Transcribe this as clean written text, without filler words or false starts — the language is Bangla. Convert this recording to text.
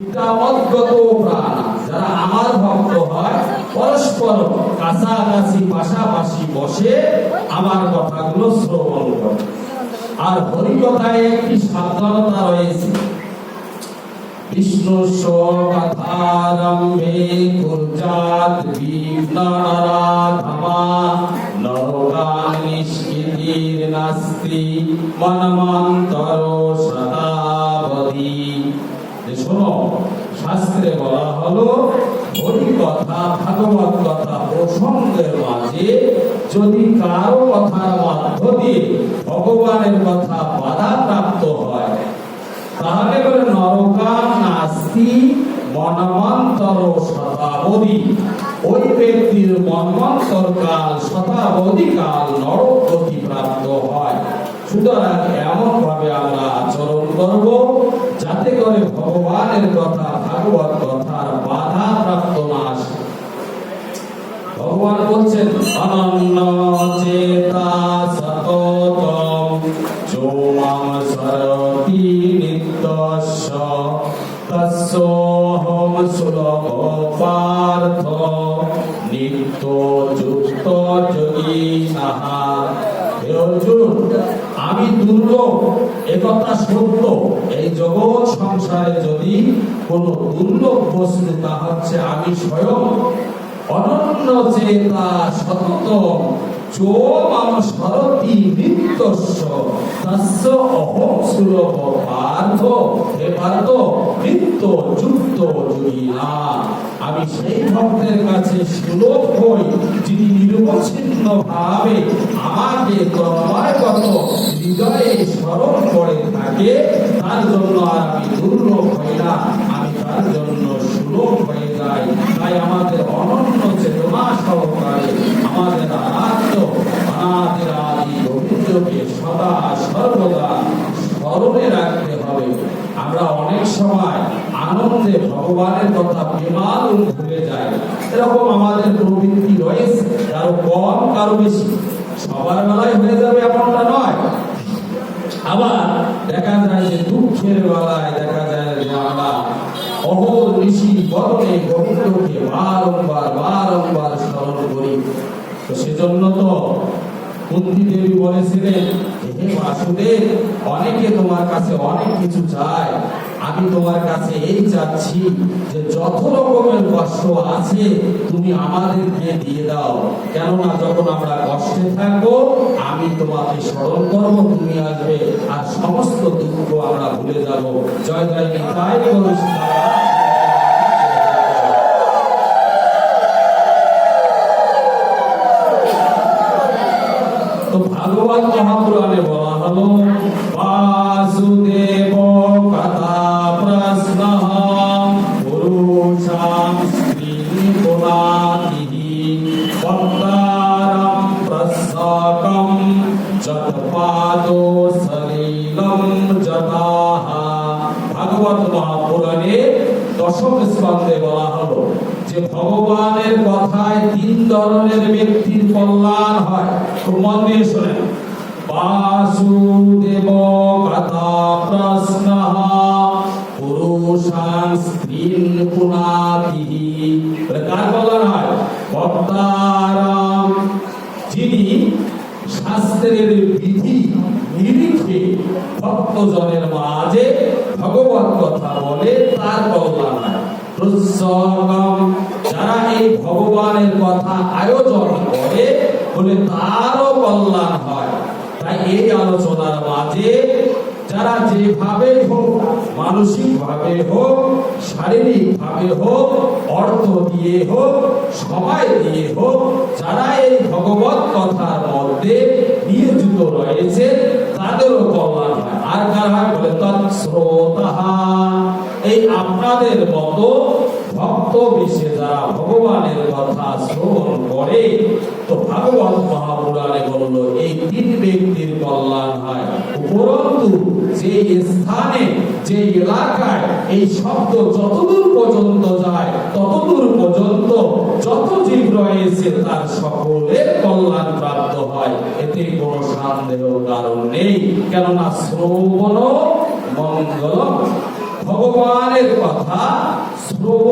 মদ্গত প্রাণ যারা আমার ভক্ত হয় পরস্পর কাছাকাছি পাশাপাশি বসে আমার কথাগুলো শ্রবণ করে। আর হরি কথায় একটি সাবধানতা রয়েছে। বিষ্ণু কথারম্ভে কুর্জাত বিঘ্নারাধমা নরকান নিষ্কৃতির নাস্তি মনমন্তর শতাবধি। শোনো, শাস্ত্রে বলা হলো হরি কথা ভাগবত কথা প্রসঙ্গের মাঝে যদি কারো কথার মধ্য দিয়ে ভগবানের কথা বাধা প্রাপ্ত হয় তাহলে বলে নরকান নাস্তি মনমন্তর শতাবধি, ওই ব্যক্তির মন্বন্তর কাল শতাবধি কাল নরক গতি প্রাপ্ত হয়। সুতরাং এমন ভাবে আমরা আচরণ করব যাতে করে ভগবানের কথা ভাগবত কথার বাধা প্রাপ্ত না আসে। ভগবান বলছেন অনন্য চেতা সততম যোমাং সরতি নিত্যস্য তস্যোহম সুলভ পার্থ নিত্য যুক্ত যোগিনঃ। হে অর্জুন, আমি দুর্লভ, একথা সত্য। এই জগৎ সংসারে যদি কোনো দুর্লভ বস্তু তা হচ্ছে আমি স্বয়ং। অনন্য চেতা সততম যো মাম সরতি নিত্যস্য তস্য অহং সুলভ পার্থ। হে পার্থ, নিত্য যুক্ত যোগিনঃ। আমি সেই ভক্তের কাছে সুলভ হই যিনি নিরবচ্ছিন্ন ভাবে আমাকে ক্রমাগত হৃদয়ে স্মরণ করে থাকে। তার জন্য আর আমি দুর্লভ হই না, আমি তার জন্য সুলভ হয়ে যাই। তাই আমাদের অনন্য চেতনা সহকারে আমাদের অনাদি গোবিন্দকে সদা সর্বদা স্মরণে রাখতে হবে। আমরা অনেক সময় আনন্দে ভগবানের কথা প্রেমানুল ভুলে যাই। এরকম আমাদের প্রবৃত্তি রয়েছে, কারো কম কারো বেশি, সবার বেলায় হয়ে যাবে এমনটা নয়। আবার দেখা যায় যে দুঃখের বেলায় দেখা যায় যে আমরা অহর ঋষি বদনে গোবিন্দকে বারংবার স্মরণ করি। তো সেজন্য তো কুন্তি দেবী বলেছিলেন, হে বাসুদেব, অনেকে তোমার কাছে অনেক কিছু চায়, আমি তোমার কাছে এই চাচ্ছি যে যত রকমের কষ্ট আছে তুমি আমাদেরকে দিয়ে দাও। কেননা যখন আমরা কষ্টে থাকবো আমি তোমাকে স্মরণ করবো, তুমি আসবে, আর সমস্ত দুঃখ আমরা ভুলে যাব। জয় জয় নিতাই গৌর সীতারাম। তো ভাগবত মহাপুরাণে বলা হলো বাসুদেব কথা প্রশ্নঃ পুরুষাং স্ত্রী গুণাতিহি বক্তারং প্রসকম যৎপাদো সলিলম যথাঃ। ভাগবত মহাপুরাণে দশম স্কন্ধে বলা হলো যে ভগবানের কথায় তিন ধরনের ব্যক্তির কল্যাণ হয়। খুব মন দিয়ে শোনেন। বাসুদেব কথা প্রশ্নঃ পুরুষাং স্ত্রীং পুনাতিহি। কার কল্যাণ হয়? বক্তারাম, যিনি শাস্ত্রের বিধি নিরিখে ভক্তজনের মাঝে ভগবত কথা বলে তার কল্যাণ হয়। যারা এই ভগবানের কথা আয়োজন করে বলে তারও কল্যাণ হয়। তাই এই আলোচনার মাঝে যারা যেভাবে হোক, মানসিক ভাবে হোক, শারীরিক ভাবে হোক, অর্থ দিয়ে হোক, সময় দিয়ে হোক, যারা এই ভগবত কথার মধ্যে নিয়োজিত রয়েছে তাদেরও কল্যাণ হয়। আর কার হয় বলে তৎশ্রোতাঃ, এই আপনাদের মতো ভক্ত বেশে যারা ভগবানের কথা শ্রবণ করে। তো ভাগবত মহাপুরাণে বলল এই তিন ব্যক্তির কল্যাণ হয়। উপরন্তু যে স্থানে, যে এলাকায় এই শব্দ যতদূর পর্যন্ত যায় ততদূর পর্যন্ত যত জীব রয়েছে তার সকলের কল্যাণ প্রাপ্ত হয়, এতে কোনো সন্দেহ কারণ নেই। কেননা শ্রবণ মঙ্গলম, ভগবানের কথা শ্রবণ